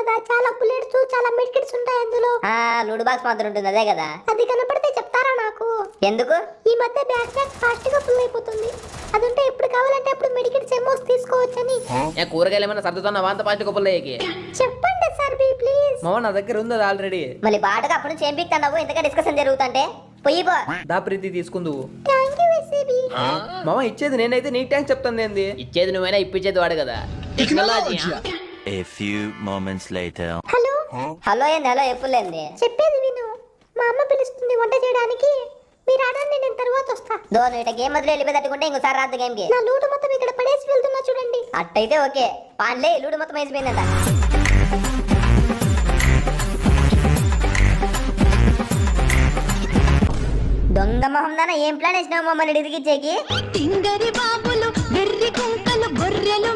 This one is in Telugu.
కదా, చాలా బుల్లెట్స్, చాలా మెడికెట్స్ ఉంటాయి అందులో. లూడ్ బాక్స్ మాత్రం ఉంటుంది అదే కదా. అది కనపడితే చెప్తారా నాకు? ఎందుకు? ఈ మధ్య బ్యాక్ ప్యాక్ ఫాస్ట్ గా ఫుల్ అయిపోతుంది. అదంటే ఎప్పుడు కావాలంటే అప్పుడు మెడికెట్స్ ఎమోస్ తీసుకోవచ్చని. కూరగాయలు ఏమైనా సర్దుతున్నా అంత పాస్ట్ కొప్పలేకి చెప్పండి సార్ ప్లీజ్. మామ నా దగ్గర ఉంది అది ఆల్రెడీ. మళ్ళీ బాటగా అప్పుడు నుంచి ఏం పీక్తావు? ఇంతగా డిస్కషన్ జరుగుతుంటే పొయ్యి పో. దా ప్రీతి తీసుకుందువు. Thank you SAB. మామ ఇచ్చేది నేనైతే నీకు ట్యాంక్ చెప్తాను ఏంది? ఇచ్చేది నువ్వైనా ఇప్పించేది వాడు కదా. Technology. A few moments later. Hello hello ఏంది? హలో ఎప్పుడులేంది? చెప్పేది విను. మా అమ్మ పిలుస్తుంది వంట చేయడానికి. మీరు ఆడండి, నేను తర్వాత వస్తా. నువ్వు ఇట గేమ్ వదిలి వెళ్ళిపోయి ఇంకోసారి రాదు గేమ్ కి. నా లూటు మొత్తం ఇక్కడ పడేసి వెళ్తున్నా చూడండి. అట్టయితే ఓకే. పాన్లే లూడు మొత్తం వేసిపోయిందంట. దొంగ మొహం దానా ఏం ప్లాన్ వేసినావు మమ్మల్ని ఇరిగిచ్చేకి? టింగరి బాబులు వెర్రి కుంకలు గొర్రెలు